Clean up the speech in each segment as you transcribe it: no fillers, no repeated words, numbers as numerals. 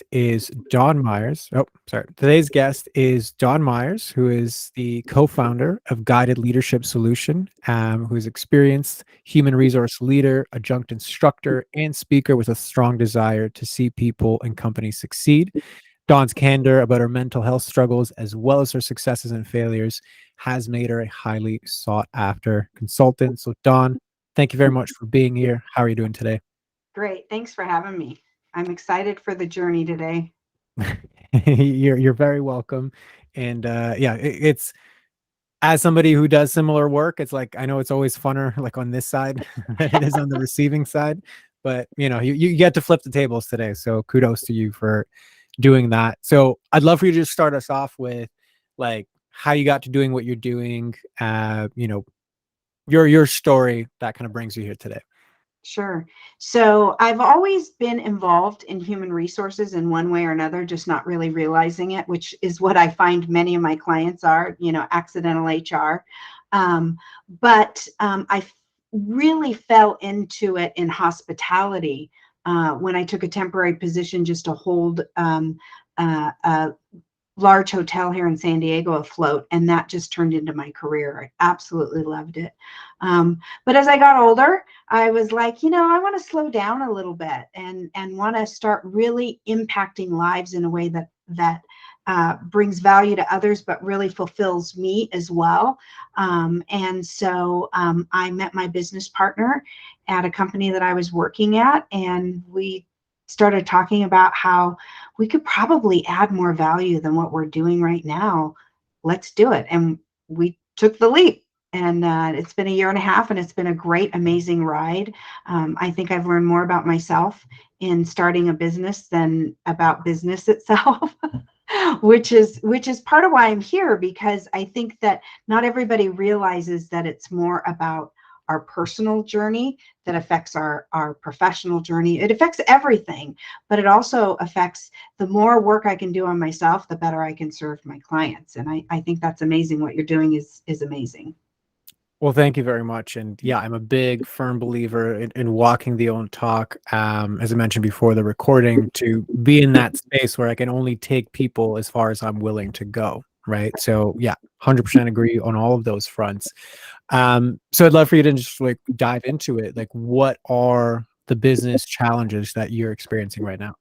guest is Don Myers. Oh, sorry. Today's guest is Don Myers, who is the co-founder of Guided Leadership Solution, who is experienced human resource leader, adjunct instructor, and speaker with a strong desire to see people and companies succeed. Dawn's candor about her mental health struggles, as well as her successes and failures, has made her a highly sought after consultant. So, Dawn, thank you very much for being here. How are you doing today? Great. Thanks for having me. I'm excited for the journey today. You're very welcome. And yeah, it's as somebody who does similar work, it's like I know it's always funner like on this side than it is on the receiving side. But you get to flip the tables today. So kudos to you for doing that. So I'd love for you to just start us off with like how you got to doing what you're doing, your story that kind of brings you here today. Sure. So I've always been involved in human resources in one way or another, just not really realizing it, which is what I find many of my clients are, accidental HR. But I really fell into it in hospitality when I took a temporary position just to hold a large hotel here in San Diego afloat, and that just turned into my career. I absolutely loved it. But as I got older, I was like, I want to slow down a little bit and want to start really impacting lives in a way that brings value to others, but really fulfills me as well. And so I met my business partner at a company that I was working at, and we started talking about how we could probably add more value than what we're doing right now. Let's do it. And we took the leap. And it's been a year and a half, and it's been a great, amazing ride. I think I've learned more about myself in starting a business than about business itself, which is part of why I'm here, because I think that not everybody realizes that it's more about our personal journey that affects our professional journey. It affects everything, but it also affects the more work I can do on myself, the better I can serve my clients. And I think that's amazing. What you're doing is amazing. Well, thank you very much. And yeah, I'm a big firm believer in walking the own talk. As I mentioned before the recording, to be in that space where I can only take people as far as I'm willing to go. Right. So yeah, 100% agree on all of those fronts. So I'd love for you to just like dive into it. Like, what are the business challenges that you're experiencing right now?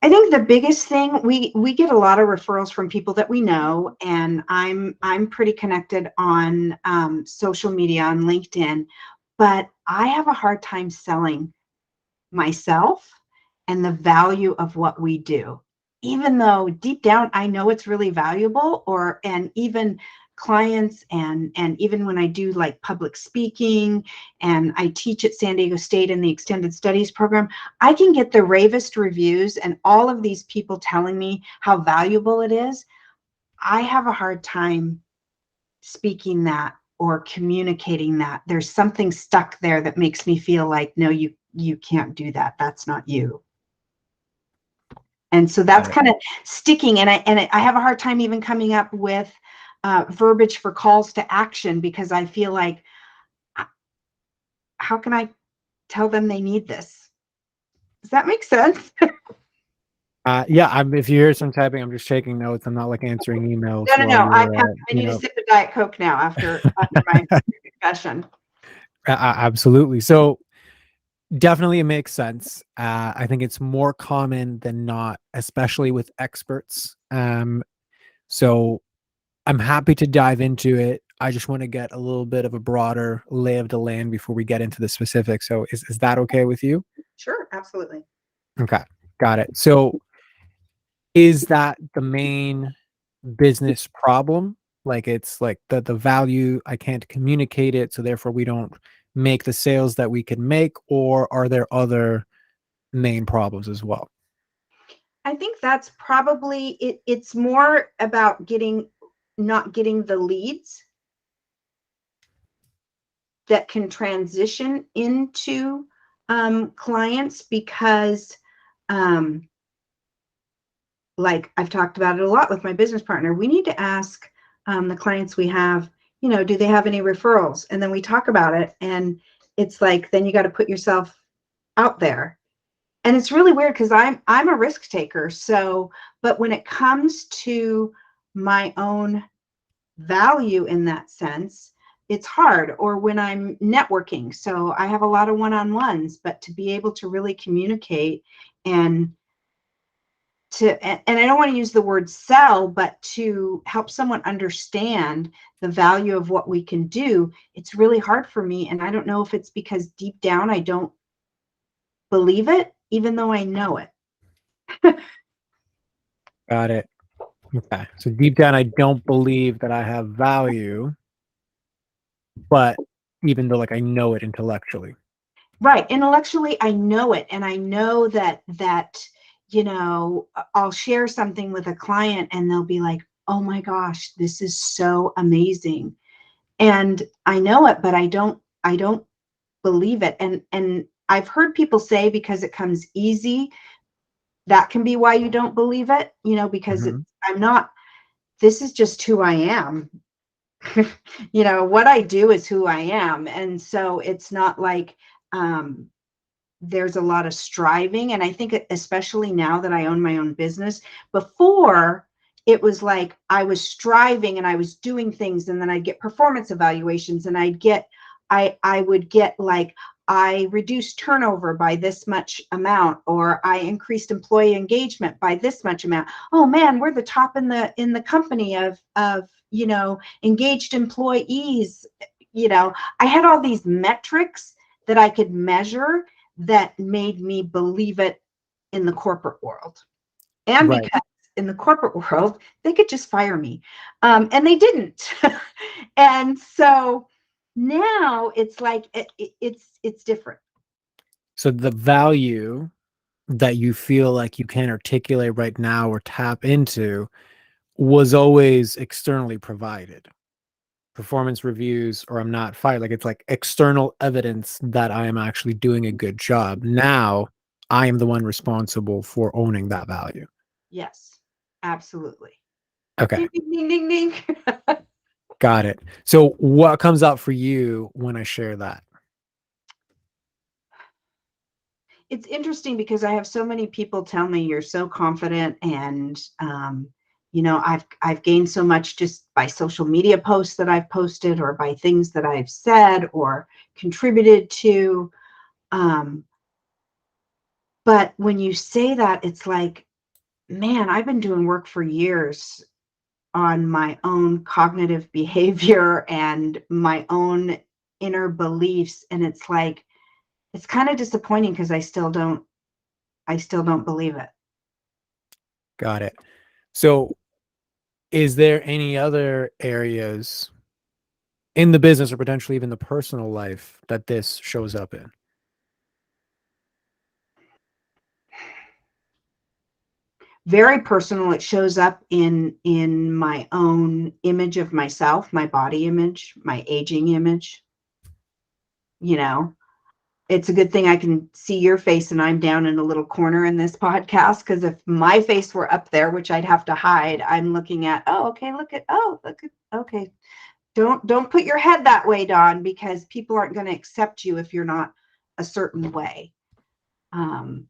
I think the biggest thing, we get a lot of referrals from people that we know, and I'm pretty connected on social media, on LinkedIn, but I have a hard time selling myself and the value of what we do, even though deep down I know it's really valuable. And even clients, and even when I do like public speaking and I teach at San Diego State in the extended studies program, I can get the ravest reviews and all of these people telling me how valuable it is. I have a hard time speaking that or communicating that. There's something stuck there that makes me feel like, no, you can't do that. That's not you. And so that's Got it. kind of sticking. And I have a hard time even coming up with verbiage for calls to action, because I feel like, how can I tell them they need this? Does that make sense? Yeah, if you hear some typing, I'm just taking notes. I'm not like answering emails No, while I you're, I need a sip of Diet Coke now after my discussion. absolutely. So definitely it makes sense. I think it's more common than not, especially with experts. So I'm happy to dive into it. I just want to get a little bit of a broader lay of the land before we get into the specifics. So is that okay with you? Sure, absolutely. Okay, got it. So is that the main business problem? Like it's like the value, I can't communicate it, so therefore we don't make the sales that we can make, or are there other main problems as well? I think that's probably it. It's more about not getting the leads that can transition into clients, because um, like I've talked about it a lot with my business partner, we need to ask the clients we have, do they have any referrals? And then we talk about it, and it's like, then you got to put yourself out there. And it's really weird because I'm a risk taker. So, but when it comes to my own value in that sense, it's hard. Or when I'm networking, so I have a lot of one-on-ones, but to be able to really communicate and and I don't want to use the word sell, but to help someone understand the value of what we can do, it's really hard for me. And I don't know if it's because deep down I don't believe it, even though I know it. Got it. Okay. So deep down, I don't believe that I have value, but even though like I know it intellectually. Right. Intellectually, I know it. And I know I'll share something with a client and they'll be like, oh my gosh, this is so amazing. And I know it, but I don't believe it. And I've heard people say because it comes easy, that can be why you don't believe it, because Mhm. this is just who I am. What I do is who I am. And so it's not like, um, there's a lot of striving. And I think especially now that I own my own business, before it was like I was striving and I was doing things, and then I'd get performance evaluations, and I would get like, I reduced turnover by this much amount, or I increased employee engagement by this much amount. Oh man, we're the top in the company of engaged employees. I had all these metrics that I could measure that made me believe it in the corporate world. And Right. because in the corporate world, they could just fire me. And they didn't. And so now it's like, it's different. So the value that you feel like you can articulate right now or tap into was always externally provided. Performance reviews, or I'm not fired. Like it's like external evidence that I am actually doing a good job. Now I am the one responsible for owning that value. Yes, absolutely. Okay. Ding, ding, ding, ding, ding. Got it. So what comes out for you when I share that? It's interesting because I have so many people tell me you're so confident, and I've gained so much just by social media posts that I've posted, or by things that I've said or contributed to. Um, but when you say that, it's like, man, I've been doing work for years on my own cognitive behavior and my own inner beliefs, and it's like, it's kind of disappointing because I still don't believe it. Got it. So is there any other areas in the business or potentially even the personal life that this shows up in? Very personal. It shows up in my own image of myself, my body image, my aging image. you know it's a good thing I can see your face and I'm down in a little corner in this podcast, because if my face were up there, which I'd have to hide, I'm looking at, okay, don't put your head that way, Dawn, because people aren't going to accept you if you're not a certain way. um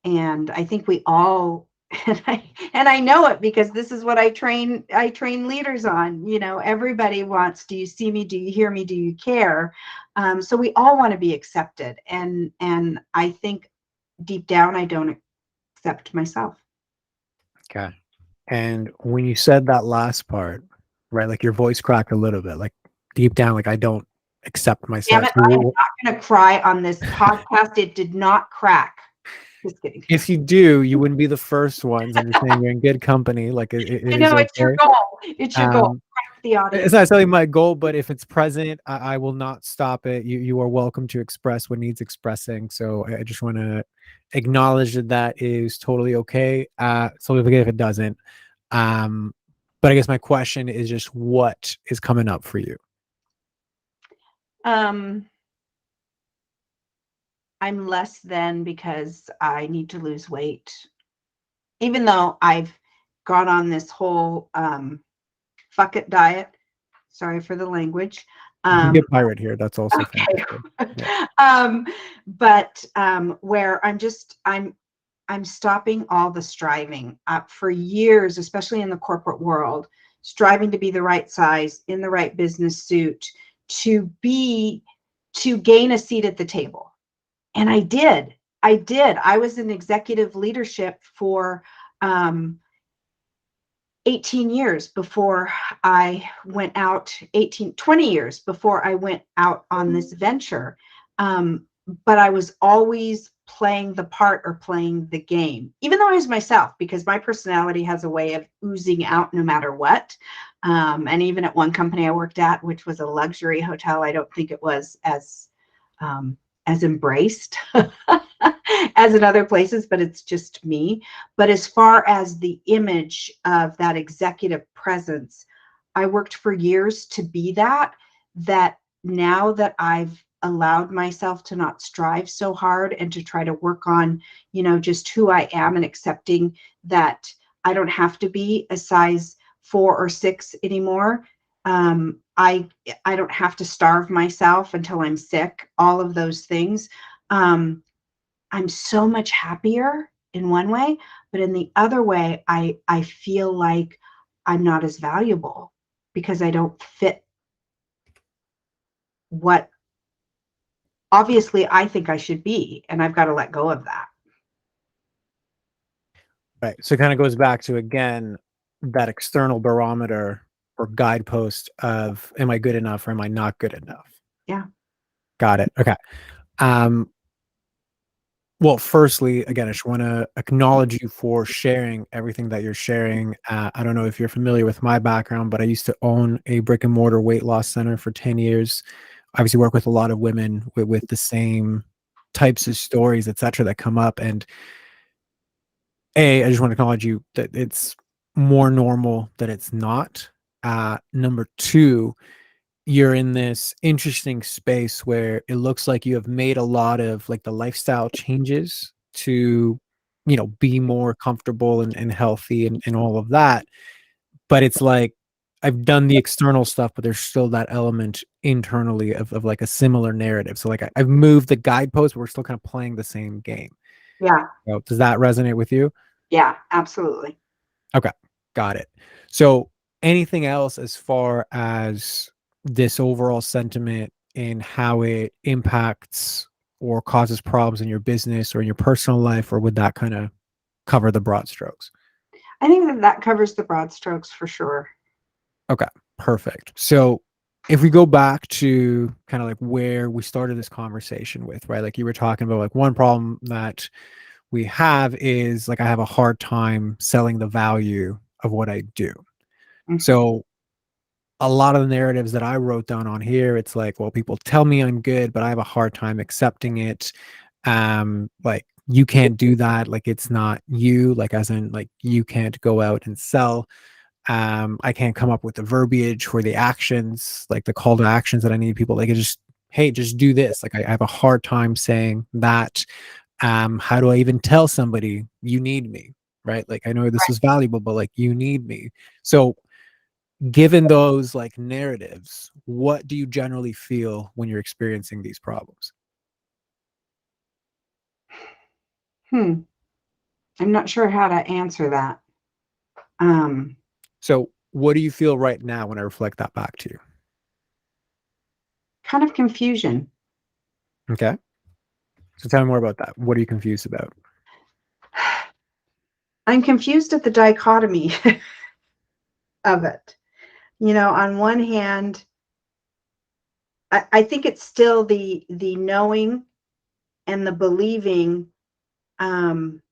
and I think we all and I know it because this is what I train leaders on. Everybody wants, do you see me, do you hear me, do you care? So we all want to be accepted, and I think deep down I don't accept myself. Okay. And when you said that last part, right, like your voice cracked a little bit, like deep down, like I don't accept Damn myself. it, I am not going to cry on this podcast. It did not crack. Just kidding. If you do, you wouldn't be the first ones. I'm just saying you're in good company. Like it I is know it's your okay. goal. It's your goal. Um, Crack the it's audience. not necessarily my goal, but if it's present, I will not stop it. You are welcome to express what needs expressing. So I just want to acknowledge that that is totally okay. So if it doesn't. Um, but I guess my question is just what is coming up for you? um I'm less than because I need to lose weight, even though I've gone on this whole fuck it diet. Sorry for the language. You can get Um, pirate here. That's also fine. okay. Yeah. But where I'm stopping all the striving for years, especially in the corporate world, striving to be the right size in the right business suit to gain a seat at the table. And I did. I was in executive leadership for um, 18 years before I went out, 20 years before I went out on this venture. But I was always playing the part or playing the game, even though I was myself, because my personality has a way of oozing out no matter what. And even at one company I worked at, which was a luxury hotel, I don't think it was um, as embraced as in other places, but it's just me. But as far as the image of that executive presence, I worked for years to be that now that I've allowed myself to not strive so hard and to try to work on, just who I am and accepting that I don't have to be a size 4 or 6 anymore. I don't have to starve myself until I'm sick, all of those things. I'm so much happier in one way, but in the other way, I feel like I'm not as valuable because I don't fit what obviously I think I should be, and I've got to let go of that. Right. So it kind of goes back to, again, that external barometer or guidepost of, am I good enough or am I not good enough? Yeah. Got it. Okay. Um, well, firstly, again, I just want to acknowledge you for sharing everything that you're sharing. I don't know if you're familiar with my background, but I used to own a brick and mortar weight loss center for 10 years. Obviously work with a lot of women with the same types of stories, et cetera, that come up. And I just want to acknowledge you that it's more normal that it's not. Number two, you're in this interesting space where it looks like you have made a lot of like the lifestyle changes to, be more comfortable and healthy and all of that. But it's like, I've done the external stuff, but there's still that element internally of like a similar narrative. So like I've moved the guidepost, but we're still kind of playing the same game. Yeah. So does that resonate with you? Yeah, absolutely. Okay, got it. So anything else as far as this overall sentiment and how it impacts or causes problems in your business or in your personal life, or would that kind of cover the broad strokes? I think that covers the broad strokes for sure. Okay, perfect. So if we go back to kind of like where we started this conversation with, right? Like you were talking about, like one problem that we have is like I have a hard time selling the value of what I do. Mhm. So a lot of the narratives that I wrote down on here, it's like, well, people tell me I'm good, but I have a hard time accepting it. Like you can't do that. Like it's not you, like as in like you can't go out and sell. I can't come up with the verbiage for the actions, like the call to actions that I need people like just, hey, just do this. Like I have a hard time saying that. How do I even tell somebody you need me? Right. Like I know this is valuable, but like you need me. So given those like narratives, what do you generally feel when you're experiencing these problems? I'm not sure how to answer that. Um, So what do you feel right now when I reflect that back to you? Kind of confusion. Okay. So tell me more about that. What are you confused about? I'm confused at the dichotomy of it. On one hand, I think it's still the knowing and the believing, um,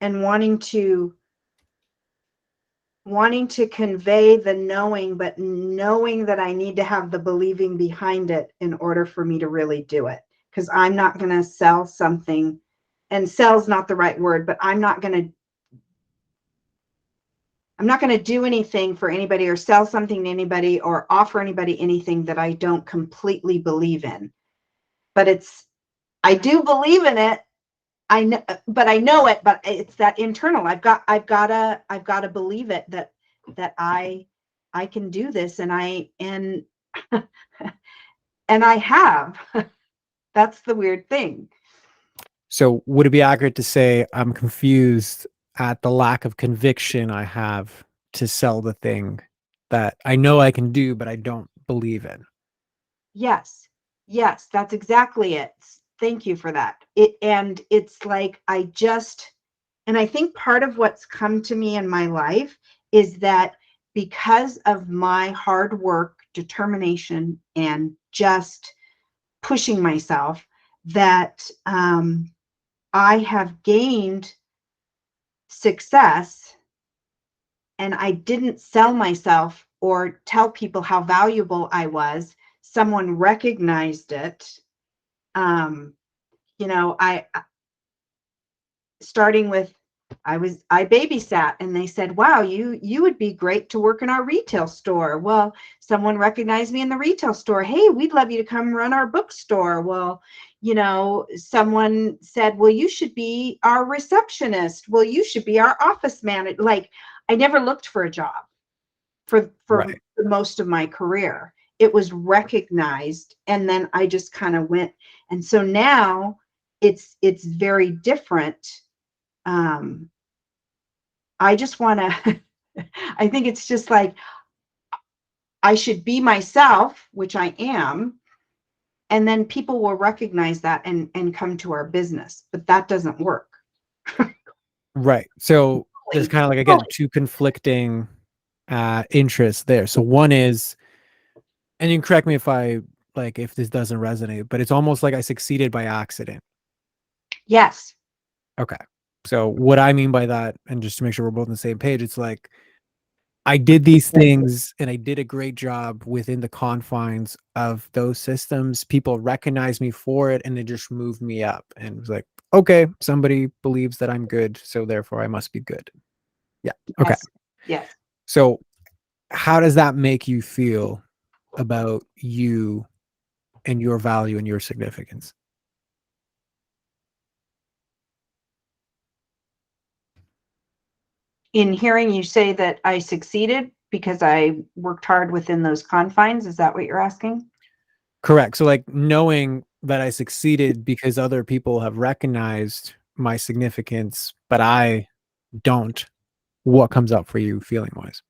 and wanting to convey the knowing, but knowing that I need to have the believing behind it in order for me to really do it. Because I'm not going to sell something, and sell's not the right word, but I'm not going to do anything for anybody or sell something to anybody or offer anybody anything that I don't completely believe in. But I do believe in it. I know, but I know it, but it's that internal. I've got to believe it, that that I can do this, and and I have. That's the weird thing. So would it be accurate to say I'm confused at the lack of conviction I have to sell the thing that I know I can do, but I don't believe in? Yes. Yes, that's exactly it. Thank you for that. And it's like and I think part of what's come to me in my life is that because of my hard work, determination, and just pushing myself, that I have gained success, and I didn't sell myself or tell people how valuable I was. Someone recognized it. Um, I starting with I babysat, and they said, wow, you would be great to work in our retail store. Well, someone recognized me in the retail store. Hey, we'd love you to come run our bookstore. Well, someone said, well, you should be our receptionist. Well, you should be our office manager. Like, I never looked for a job for Right. most of my career. It was recognized, and then I just kind of went. And so now it's very different. I just want to I think it's just like I should be myself, which I am, and then people will recognize that and come to our business. But that doesn't work. Right. So there's kind of like, again, two conflicting interests there. So one is, and you can correct me if if this doesn't resonate, but it's almost like I succeeded by accident. Yes. Okay. So what I mean by that, and just to make sure we're both on the same page, it's like I did these things and I did a great job within the confines of those systems. People recognized me for it, and they just moved me up, and it was like, okay, somebody believes that I'm good, so therefore I must be good. Yeah. Okay. Yes. Yes. So how does that make you feel about you and your value and your significance? In hearing you say that I succeeded because I worked hard within those confines, is that what you're asking? Correct. So like knowing that I succeeded because other people have recognized my significance, but I don't, what comes up for you feeling wise?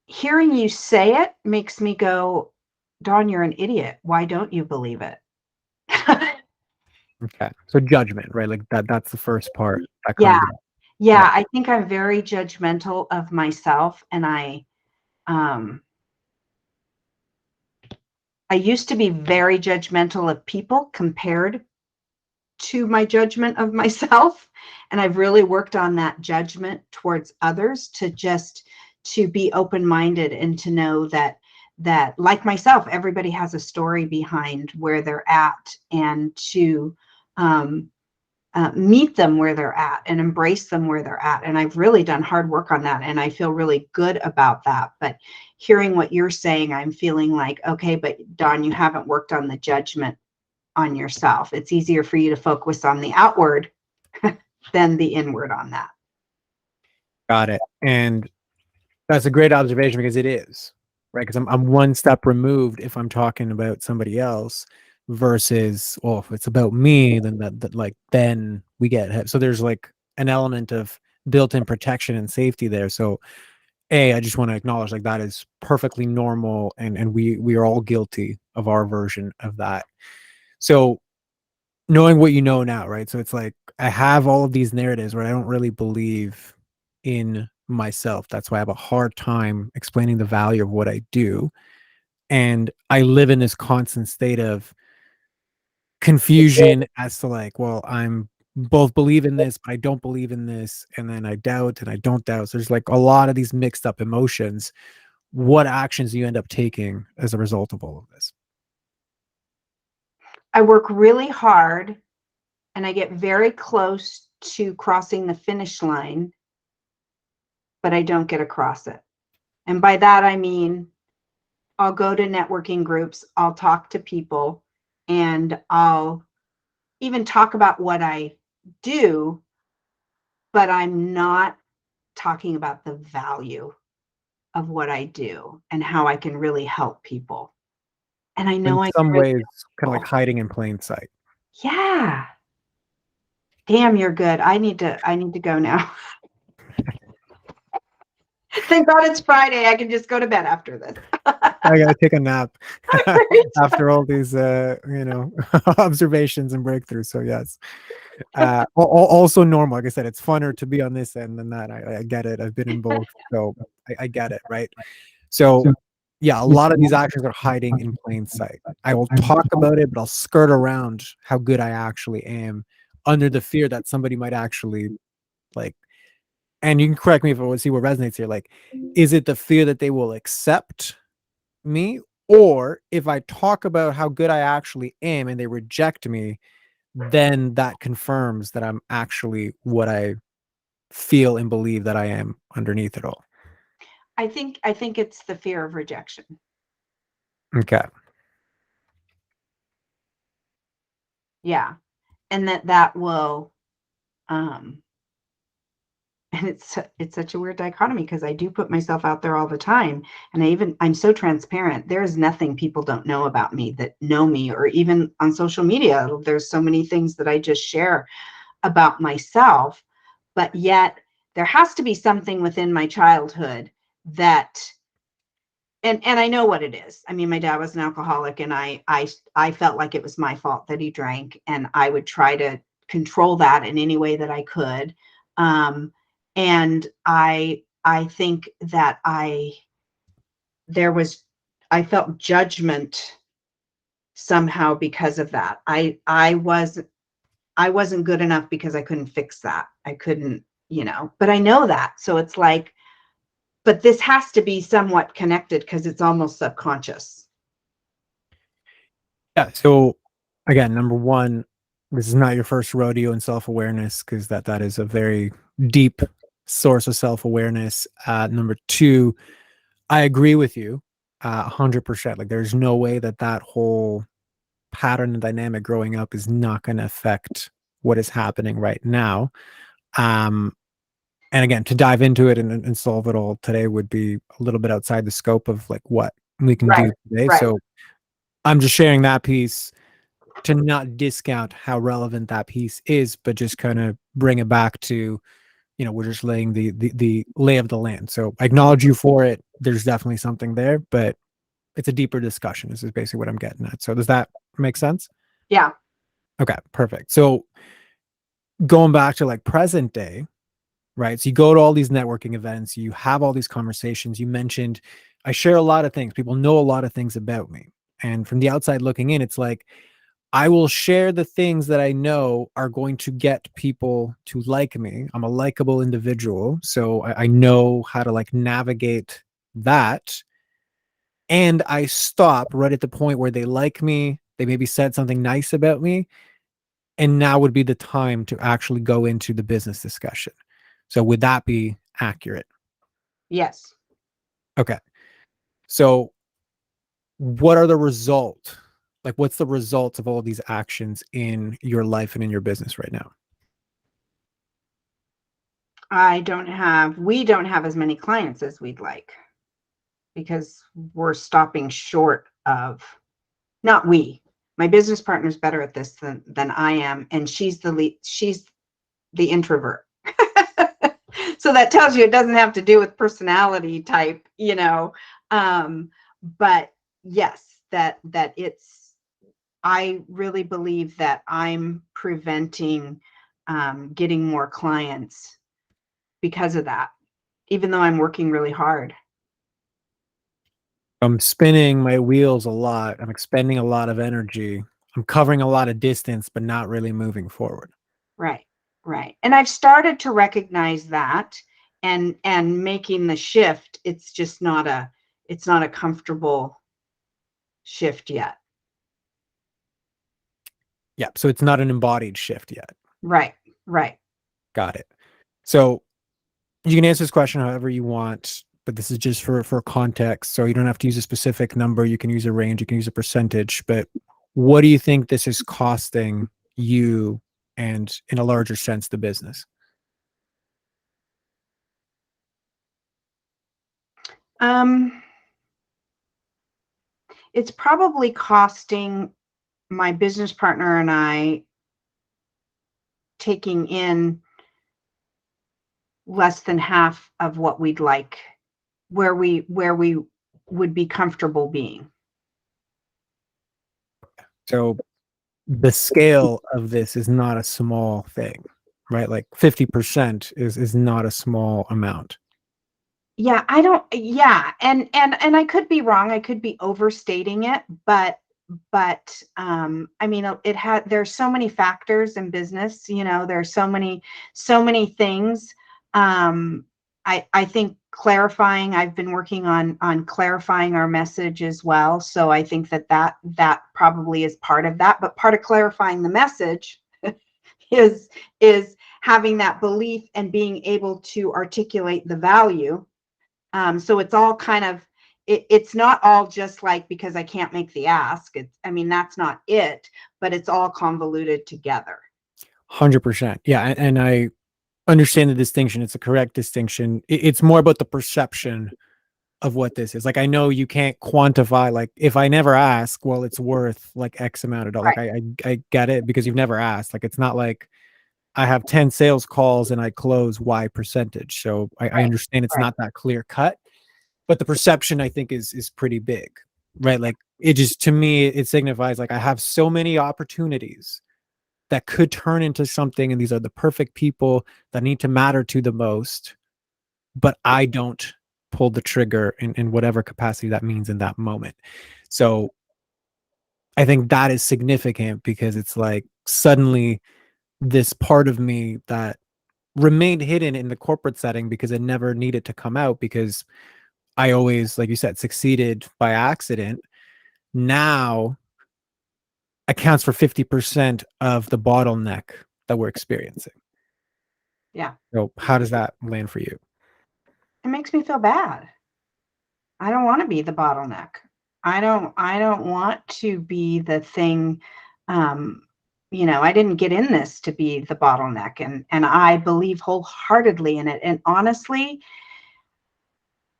Hearing you say it makes me go, Dawn, you're an idiot. Why don't you believe it? Okay. So judgment, right? Like that's the first part that Yeah. comes up. Yeah. Yeah. I think I'm very judgmental of myself. And um, I used to be very judgmental of people compared to my judgment of myself. And I've really worked on that judgment towards others to be open-minded and to know that like myself, everybody has a story behind where they're at, and to um, meet them where they're at and embrace them where they're at. And I've really done hard work on that, and I feel really good about that. But hearing what you're saying, I'm feeling like, okay, but Dawn, you haven't worked on the judgment on yourself. It's easier for you to focus on the outward than the inward on that. Got it. And that's a great observation because it is, right? Because I'm one step removed if I'm talking about somebody else versus, well, if it's about me, then that like then we get hit. So there's like an element of built-in protection and safety there. So I just want to acknowledge like that is perfectly normal, and we are all guilty of our version of that. So knowing what you know now, right? So it's like I have all of these narratives where I don't really believe in myself. That's why I have a hard time explaining the value of what I do. And I live in this constant state of confusion as to like, well, I'm both believe in this, but I don't believe in this. And then I doubt and I don't doubt. So there's like a lot of these mixed up emotions. What actions do you end up taking as a result of all of this? I work really hard, and I get very close to crossing the finish line, but I don't get across it. And by that, I mean, I'll go to networking groups, I'll talk to people, and I'll even talk about what I do, but I'm not talking about the value of what I do and how I can really help people. And I In know I can some really ways, kind of help like people. hiding in plain sight. Yeah. Damn, you're good. I need to go now. Thank God it's Friday. I can just go to bed after this. I gotta take a nap after all these, observations and breakthroughs. So yes, also normal. Like I said, it's funner to be on this end than that. I get it. I've been in both, so I get it. Right. So yeah, a lot of these actions are hiding in plain sight. I will talk about it, but I'll skirt around how good I actually am under the fear that somebody might actually like. And you can correct me if I see what resonates here. Like, is it the fear that they will accept me, or if I talk about how good I actually am and they reject me, then that confirms that I'm actually what I feel and believe that I am underneath it all. I think it's the fear of rejection. Okay. Yeah. And that will um and it's such a weird dichotomy because I do put myself out there all the time, and I'm so transparent. There's nothing people don't know about me that know me, or even on social media there's so many things that I just share about myself, but yet there has to be something within my childhood that, and I know what it is. I mean, my dad was an alcoholic, and I felt like it was my fault that he drank, and I would try to control that in any way that I could. Um, and I think that there was I felt judgment somehow because of that. I wasn't good enough because I couldn't fix that. I couldn't, but I know that. So it's like, but this has to be somewhat connected because it's almost subconscious. Yeah. So again, number one, this is not your first rodeo in self-awareness, because that is a very deep source of self-awareness. Number two, I agree with you 100%. Like there's no way that whole pattern and dynamic growing up is not going to affect what is happening right now. Um, and again, to dive into it and solve it all today would be a little bit outside the scope of like what we can Right. do today. Right. So I'm just sharing that piece to not discount how relevant that piece is, but just kind of bring it back to, we're just laying the lay of the land. So I acknowledge you for it. There's definitely something there, but it's a deeper discussion. This is basically what I'm getting at. So does that make sense? Yeah. Okay, perfect. So going back to like present day, right? So you go to all these networking events, you have all these conversations. You mentioned I share a lot of things. People know a lot of things about me. And from the outside looking in, it's like I will share the things that I know are going to get people to like me. I'm a likable individual, so I know how to like navigate that. And I stop right at the point where they like me. They maybe said something nice about me, and now would be the time to actually go into the business discussion. So would that be accurate? Yes. Okay. So what are the result? Like what's the results of all these actions in your life and in your business right now? We don't have as many clients as we'd like because we're stopping short of, not we, my business partner's better at this than I am. And she's the introvert. So that tells you it doesn't have to do with personality type, but yes, that it's, I really believe that I'm preventing getting more clients because of that, even though I'm working really hard. I'm spinning my wheels a lot. I'm expending a lot of energy. I'm covering a lot of distance, but not really moving forward. Right, right. And I've started to recognize that and making the shift. It's not a comfortable shift yet. Yeah. So it's not an embodied shift yet. Right, right. Got it. So you can answer this question however you want, but this is just for context. So you don't have to use a specific number. You can use a range. You can use a percentage. But what do you think this is costing you, and in a larger sense, the business? Um, it's probably costing my business partner and I taking in less than half of what we'd like, where we would be comfortable being. So the scale of this is not a small thing, right? Like 50% is not a small amount. Yeah, I don't, yeah, and I could be wrong. I could be overstating it, but I mean, it had there's so many factors in business, there's so many things. I think clarifying, I've been working on clarifying our message as well. So I think that probably is part of that, but part of clarifying the message is having that belief and being able to articulate the value. So it's all kind of, it's not all just like because I can't make the ask. I mean, that's not it, but it's all convoluted together. 100%. Yeah. And I understand the distinction. It's a correct distinction. It's more about the perception of what this is. Like, I know you can't quantify, like, if I never ask, well, it's worth like X amount of dollars. Right, Like, I get it because you've never asked. Like, it's not like I have 10 sales calls and I close Y percentage. So I right, understand it's right. not that clear cut, but the perception I think is pretty big, right? Like, it just, to me, it signifies like I have so many opportunities that could turn into something, and these are the perfect people that need to matter to the most, but I don't pull the trigger in whatever capacity that means in that moment. So I think that is significant because it's like suddenly this part of me that remained hidden in the corporate setting because it never needed to come out because I always, like you said, succeeded by accident, now accounts for 50% of the bottleneck that we're experiencing. Yeah. So how does that land for you? It makes me feel bad. I don't want to be the bottleneck. I don't want to be the thing. Um, I didn't get in this to be the bottleneck, and I believe wholeheartedly in it. And honestly,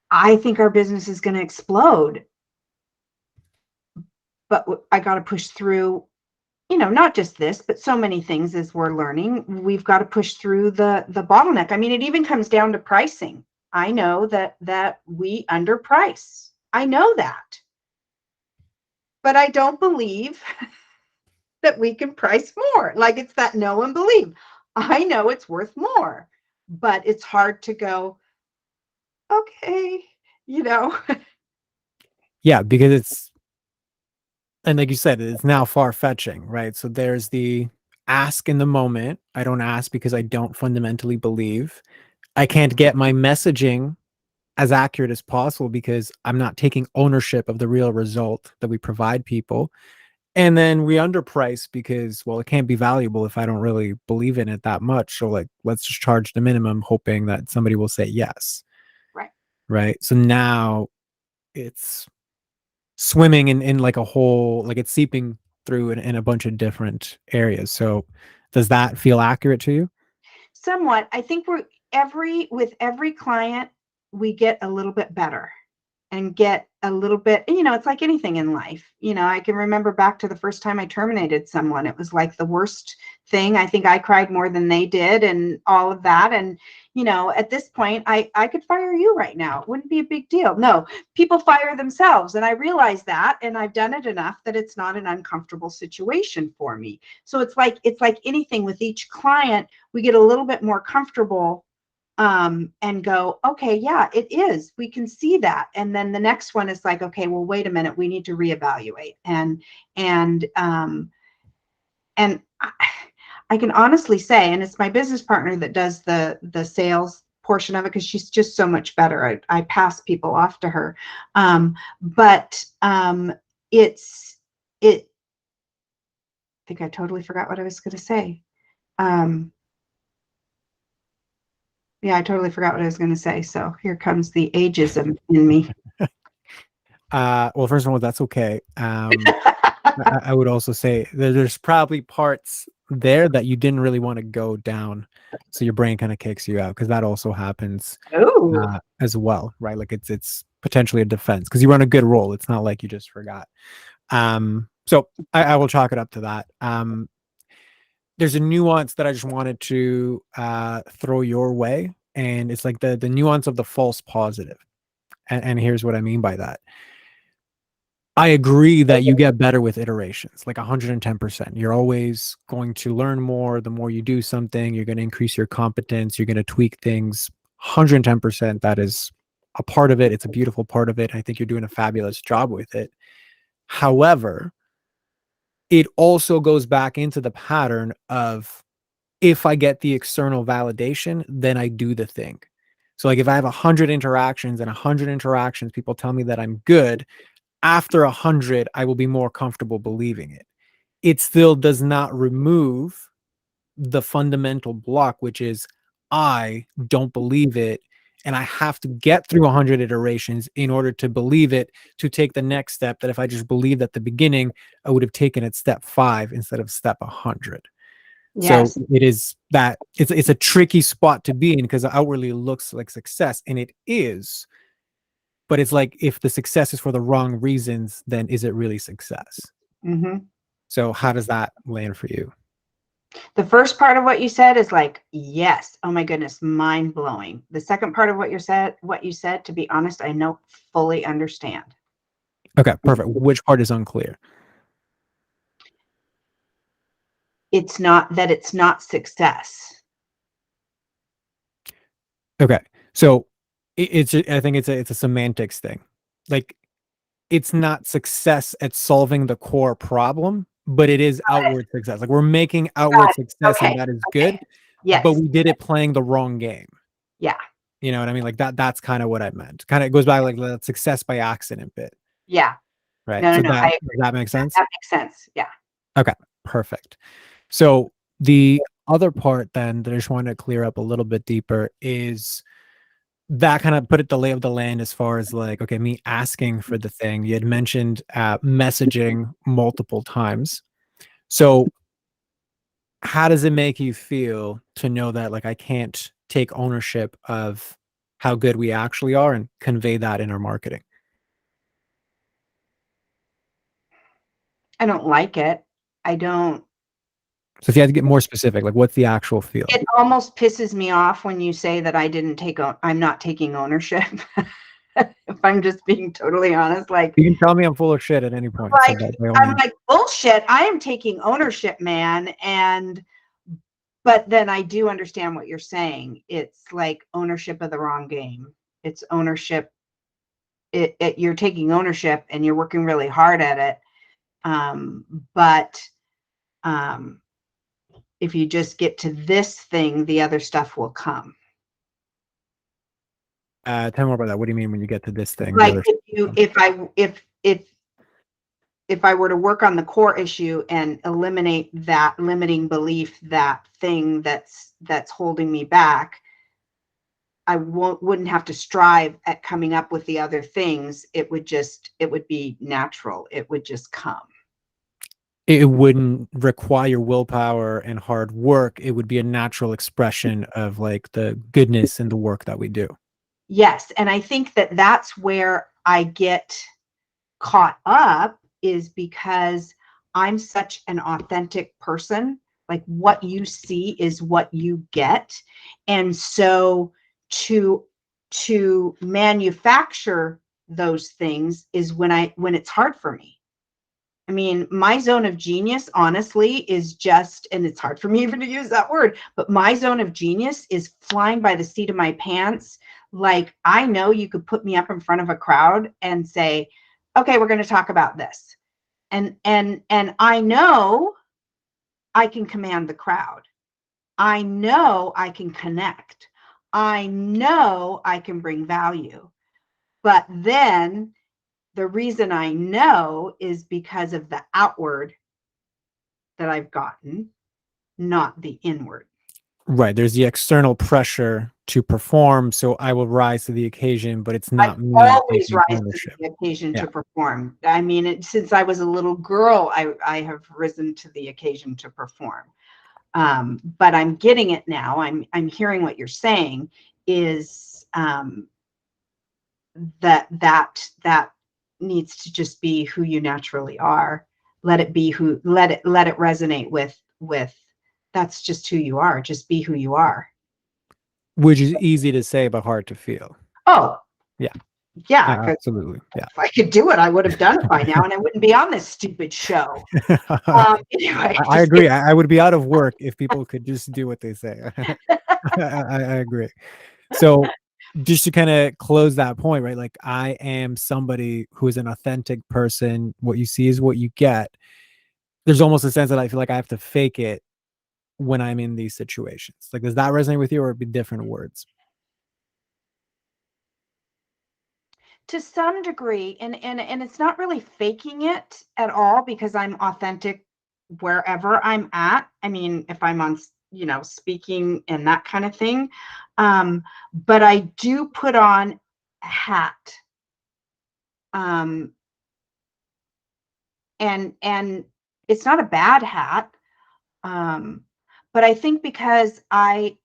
I think our business is going to explode, but I got to push through, not just this, but so many things as we're learning. We've got to push through the bottleneck. I mean, it even comes down to pricing. I know that we underprice. I know that, but I don't believe that we can price more. Like, it's that know and believe. I know it's worth more, but it's hard to go, okay, you know. Yeah, because it's, and like you said, it's now far fetching, right? So there's the ask in the moment. I don't ask because I don't fundamentally believe. I can't get my messaging as accurate as possible because I'm not taking ownership of the real result that we provide people. And then we underprice because, well, it can't be valuable if I don't really believe in it that much. So, like, let's just charge the minimum, hoping that somebody will say yes. Right. Right. So now it's swimming in like a whole, like it's seeping through in a bunch of different areas. So, does that feel accurate to you? Somewhat. I think with every client, we get a little bit better and get a little bit, it's like anything in life. I can remember back to the first time I terminated someone. It was like the worst thing. I think I cried more than they did and all of that. And, at this point, I could fire you right now. It wouldn't be a big deal. No, people fire themselves. And I realize that, and I've done it enough that it's not an uncomfortable situation for me. So it's like anything with each client, we get a little bit more comfortable, and go, okay, yeah, it is. We can see that. And then the next one is like, okay, well, wait a minute, we need to reevaluate. And I can honestly say, and it's my business partner that does the sales portion of it because she's just so much better. I pass people off to her, but it's it. I think I totally forgot what I was going to say. Um, yeah, I totally forgot what I was going to say. So here comes the ageism in me. Well, first of all, that's okay. I would also say there's probably parts there that you didn't really want to go down, so your brain kind of kicks you out because that also happens Oh, as well, right? Like it's potentially a defense because you were on a good roll. It's not like you just forgot. So I will chalk it up to that. There's a nuance that I just wanted to throw your way, and it's like the nuance of the false positive. And here's what I mean by that. I agree that you get better with iterations, like 110%. You're always going to learn more. The more you do something, you're going to increase your competence. You're going to tweak things 110%. That is a part of it. It's a beautiful part of it. I think you're doing a fabulous job with it. However, it also goes back into the pattern of if I get the external validation, then I do the thing. So like if I have 100 interactions and 100 interactions, people tell me that I'm good, after 100, I will be more comfortable believing it. It still does not remove the fundamental block, which is I don't believe it. And I have to get through 100 iterations in order to believe it, to take the next step that if I just believed at the beginning, I would have taken it step 5 instead of step 100. So Yes. it is that it's a tricky spot to be in because it outwardly looks like success, and it is. But it's like if the success is for the wrong reasons, then is it really success? Mm-hmm. So how does that land for you? The first part of what you said is like, yes, oh my goodness, mind blowing. The second part of what you said, to be honest, I don't fully understand. Okay, perfect. Which part is unclear? It's not success. Okay, so I think it's a semantics thing. Like it's not success at solving the core problem, but it is outward success. Like we're making outward success, and Okay. that is Okay. good. But Yes. we did it playing the wrong game. Yeah. You know what I mean? Like that's kind of what I meant. Kind of it goes back like the success by accident bit, Yeah. right? No, no, So no. that I does that make sense? That makes sense. Yeah. Okay, perfect. So the other part then that I just want to clear up a little bit deeper is that kind of put it the lay of the land as far as like, okay, me asking for the thing. You had mentioned messaging multiple times. So how does it make you feel to know that like I can't take ownership of how good we actually are and convey that in our marketing? I don't like it. I don't. So if you had to get more specific, like what's the actual feel? It almost pisses me off when you say that I'm not taking ownership. If I'm just being totally honest, You can tell me I'm full of shit at any point. So like by all I'm means. like bullshit. I am taking ownership, man. But then I do understand what you're saying. It's like ownership of the wrong game. It's ownership. You're taking ownership and you're working really hard at it. But um, if you just get to this thing, the other stuff will come. Tell me more about that. What do you mean when you get to this thing? The Like other if I were to work on the core issue and eliminate that limiting belief, that thing that's holding me back, I wouldn't have to strive at coming up with the other things. It would be natural. It would just come. it wouldn't require willpower and hard work. It would be a natural expression of like the goodness in the work that we do. Yes, and I think that that's where I get caught up, is because I'm such an authentic person. Like what you see is what you get. And so to manufacture those things is when it's hard for me. I mean, my zone of genius, honestly, is just, and it's hard for me even to use that word, but my zone of genius is flying by the seat of my pants. Like, I know you could put me up in front of a crowd and say, okay, we're going to talk about this. And I know I can command the crowd. I know I can connect. I know I can bring value. But then the reason I know is because of the outward that I've gotten, not the inward. Right. There's the external pressure to perform. So I will rise to the occasion, but it's I not me always taking rise to ownership. the occasion Yeah. to perform. I mean, since I was a little girl, I have risen to the occasion to perform. But I'm getting it now. I'm hearing what you're saying is that needs to just be who you naturally are. Let it be who, let it resonate with that's just who you are. Just be who you are. Which is easy to say, but hard to feel. Oh, Yeah, yeah, because absolutely. Yeah. if I could do it, I would have done it by now, and I wouldn't be on this stupid show. Anyway, I just agree. I would be out of work if people could just do what they say. I agree. So just to kind of close that point, right? Like I am somebody who is an authentic person. What you see is what you get. There's almost a sense that I feel like I have to fake it when I'm in these situations. Like, does that resonate with you, or be different words? to some degree, and it's not really faking it at all because I'm authentic wherever I'm at. I mean, if I'm on, speaking and that kind of thing, but I do put on a hat, um, and it's not a bad hat, um, but I think because I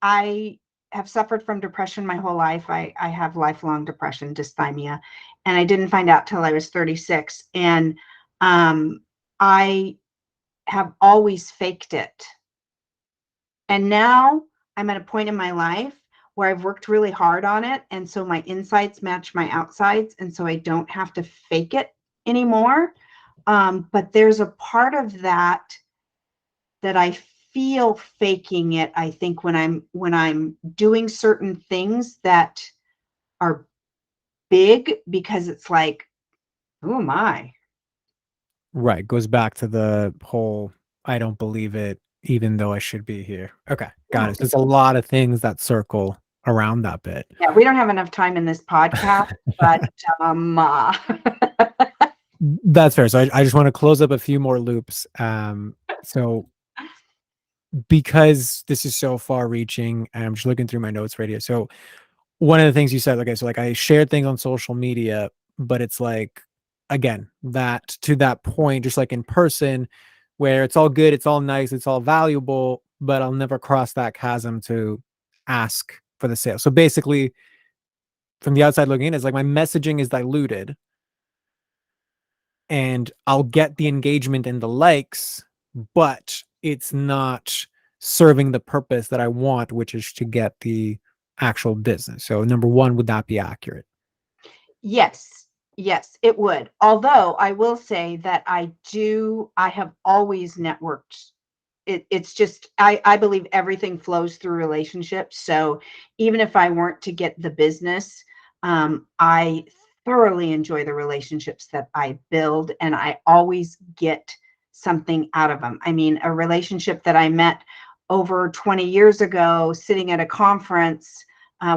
have suffered from depression my whole life. I have lifelong depression, dysthymia, and I didn't find out till I was 36. And I have always faked it. And now I'm at a point in my life where I've worked really hard on it. And so my insides match my outsides. And so I don't have to fake it anymore. But there's a part of that I feel faking it, I think, when I'm doing certain things that are big, because it's like, who am I? Right. Goes back to the whole I don't believe it, even though I should be here. Okay. Got Yeah. it. So there's a lot of things that circle around that bit. Yeah, we don't have enough time in this podcast, but That's fair. So I just want to close up a few more loops. So because this is so far reaching, I'm just looking through my notes right here. So one of the things you said, okay, so like I shared things on social media, but it's like, again, that to that point, just like in person, where it's all good, it's all nice, it's all valuable, but I'll never cross that chasm to ask for the sale. So basically, from the outside looking in, it's like my messaging is diluted and I'll get the engagement and the likes, but it's not serving the purpose that I want, which is to get the actual business. So number one, would that be accurate? yes, yes, it would. Although I will say that I have always networked. It's just, I believe everything flows through relationships. So even if I weren't to get the business, I thoroughly enjoy the relationships that I build, and I always get something out of them. I mean, a relationship that I met over 20 years ago, sitting at a conference,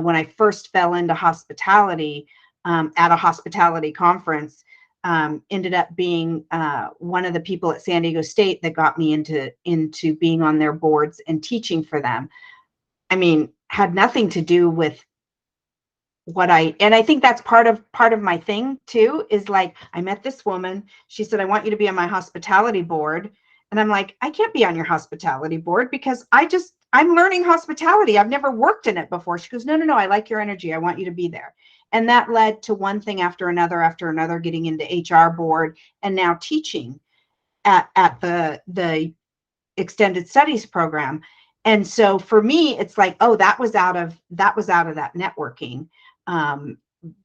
when I first fell into hospitality, at a hospitality conference, ended up being one of the people at San Diego State that got me into being on their boards and teaching for them. I mean, had nothing to do with and I think that's part of my thing too, is like, I met this woman, she said, I want you to be on my hospitality board. And I'm like, I can't be on your hospitality board because I'm learning hospitality. I've never worked in it before. She goes, no, no, no, I like your energy. I want you to be there. And that led to one thing after another, getting into HR board and now teaching at the extended studies program. And so for me, it's like, oh, that was out of that networking, um,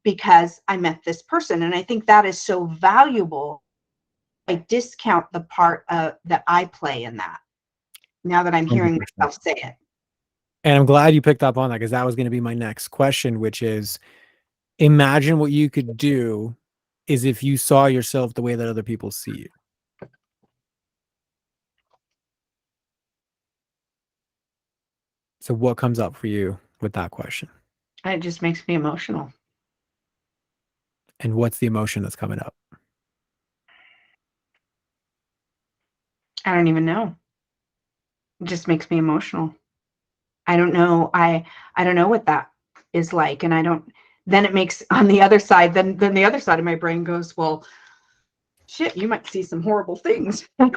because I met this person. And I think that is so valuable. I discount the part that I play in that now that I'm hearing 100%. myself say it. And I'm glad you picked up on that, because that was going to be my next question, which is imagine what you could do is if you saw yourself the way that other people see you. So what comes up for you with that question? It just makes me emotional. And what's the emotion that's coming up? I don't even know. It just makes me emotional. I don't know. I don't know what that is like. And I don't, then it makes on the other side, then the other side of my brain goes, well, shit, you might see some horrible things. Got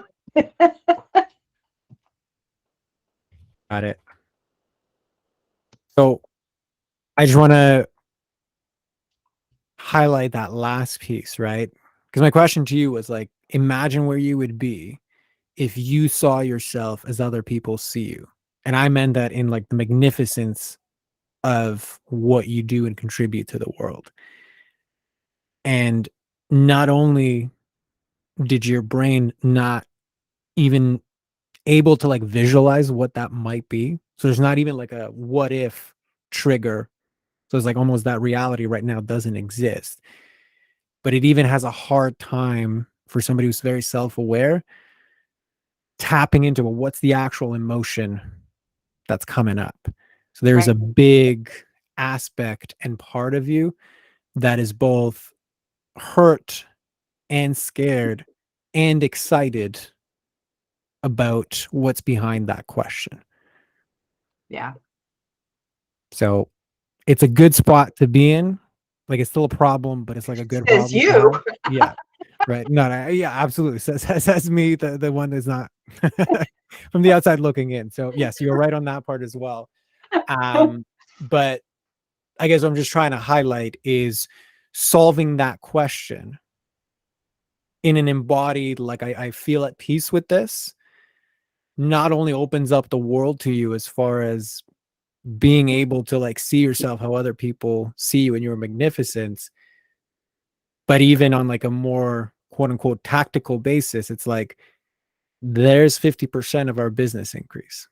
it. So I just want to highlight that last piece, right? Because my question to you was like, imagine where you would be if you saw yourself as other people see you. And I meant that in like the magnificence of what you do and contribute to the world. And not only did your brain not even able to like visualize what that might be. So there's not even like a what if trigger. So it's like almost that reality right now doesn't exist. But it even has a hard time for somebody who's very self-aware tapping into what's the actual emotion that's coming up. So there's Right. a big aspect and part of you that is both hurt and scared and excited about what's behind that question. Yeah. So it's a good spot to be in. Like it's still a problem, but it's like a good Says problem to you. have. Yeah. Right. No, no, yeah, absolutely. Says me, the one that's not from the outside looking in. So yes, you're right on that part as well. But I guess what I'm just trying to highlight is solving that question in an embodied, like I feel at peace with this, not only opens up the world to you as far as being able to like see yourself how other people see you and your magnificence, but even on like a more quote unquote tactical basis, it's like there's 50% of our business increase,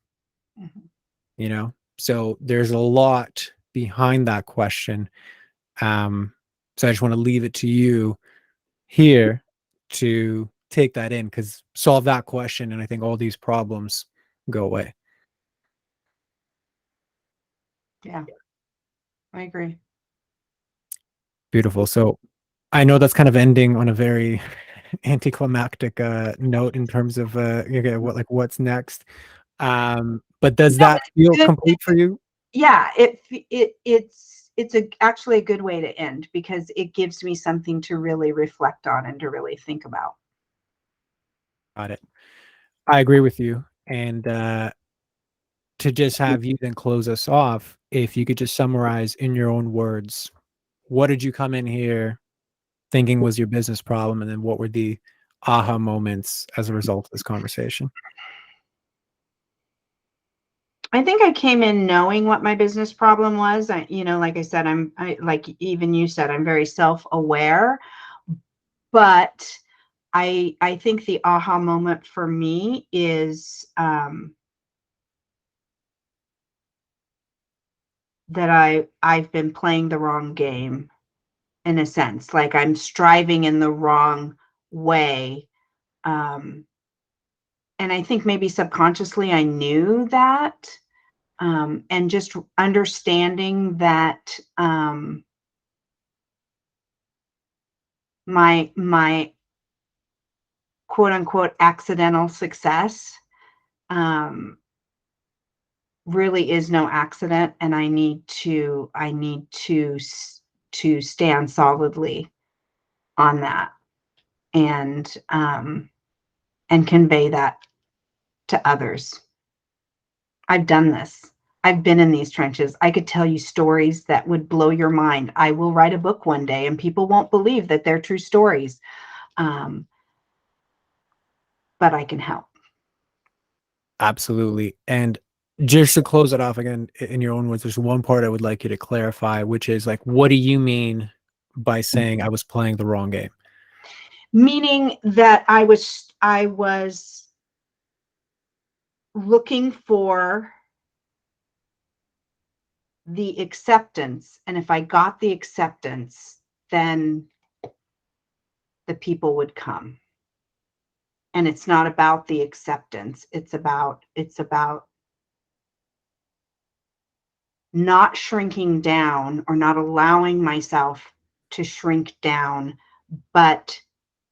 Mhm. you know? So there's a lot behind that question. So I just want to leave it to you here to take that in, because solve that question and I think all these problems go away. Yeah, I agree. Beautiful. So I know that's kind of ending on a very anticlimactic note in terms of okay, what like what's next. But does No, that it's feel good. complete for you? Yeah, it's actually a good way to end because it gives me something to really reflect on and to really think about. Got it. I agree with you. And to just have you then close us off, if you could just summarize in your own words, what did you come in here thinking was your business problem, and then what were the aha moments as a result of this conversation? I think I came in knowing what my business problem was. Like I said, like even you said, I'm very self-aware, but I think the aha moment for me is that I've been playing the wrong game in a sense, like I'm striving in the wrong way. Um, and I think maybe subconsciously I knew that, and just understanding that my quote unquote accidental success um, really is no accident, and I need to stand solidly on that and convey that to others. I've done this. I've been in these trenches. I could tell you stories that would blow your mind. I will write a book one day and people won't believe that they're true stories. Um, but I can help. Absolutely. And just to close it off again in your own words, there's one part I would like you to clarify, which is like, what do you mean by saying I was playing the wrong game? Meaning that I was looking for the acceptance. And if I got the acceptance, then the people would come. And it's not about the acceptance. It's about not shrinking down or not allowing myself to shrink down, but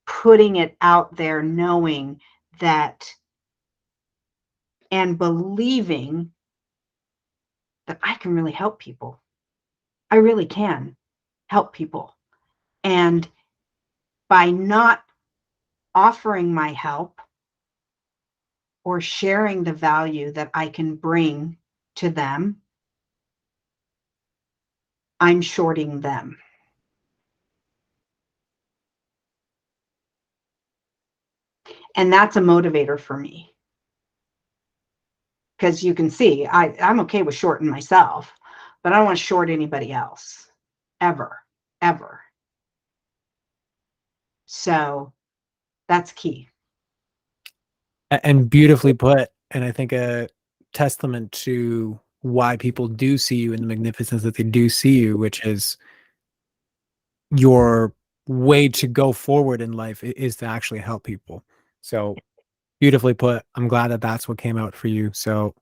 putting it out there, knowing that and believing that I can really help people. I really can help people. And by not offering my help or sharing the value that I can bring to them, I'm shorting them. And that's a motivator for me. Because you can see, I'm okay with shorting myself, but I don't want to short anybody else. Ever. Ever. So that's key. And beautifully put. And I think a testament to why people do see you in the magnificence that they do see you, which is your way to go forward in life is to actually help people. So beautifully put. I'm glad that that's what came out for you. So,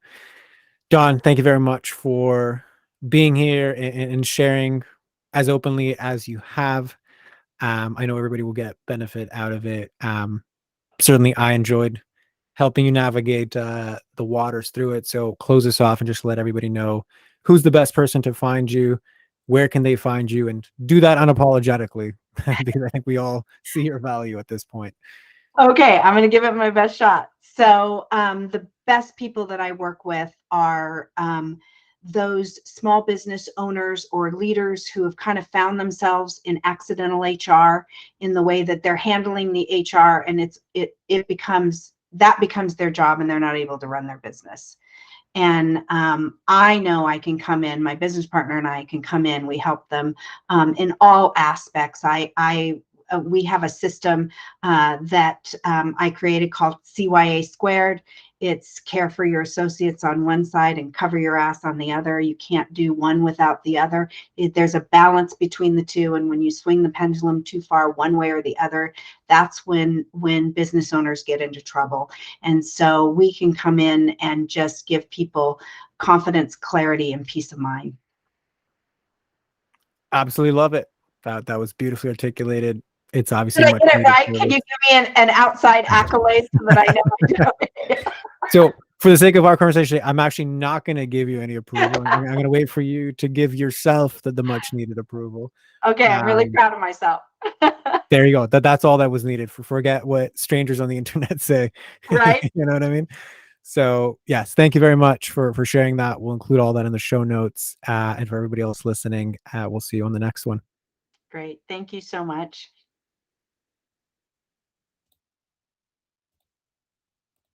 Dawn, thank you very much for being here and sharing as openly as you have. I know everybody will get benefit out of it. Certainly, I enjoyed helping you navigate the waters through it. So, close this off and just let everybody know who's the best person to find you, where can they find you, and do that unapologetically because I think we all see your value at this point. Okay, I'm going to give it my best shot. So the best people that I work with are those small business owners or leaders who have kind of found themselves in accidental HR in the way that they're handling the HR, and it becomes their job, and they're not able to run their business. And I know I can come in, my business partner and I can come in, we help them in all aspects. We have a system that I created called CYA squared. It's care for your associates on one side and cover your ass on the other. You can't do one without the other. There's a balance between the two, and when you swing the pendulum too far one way or the other, that's when business owners get into trouble. And so we can come in and just give people confidence, clarity, and peace of mind. Absolutely love it. That was beautifully articulated. It's obviously Did I much get it needed right? Can service. you give me an outside accolade so that I know I do it? So, for the sake of our conversation, I'm actually not going to give you any approval. I'm going to wait for you to give yourself the much needed approval. Okay, I'm really proud of myself. There you go. That's all that was needed. Forget what strangers on the internet say. Right? You know what I mean? So yes, thank you very much for sharing that. We'll include all that in the show notes. And for everybody else listening, we'll see you on the next one. Great. Thank you so much.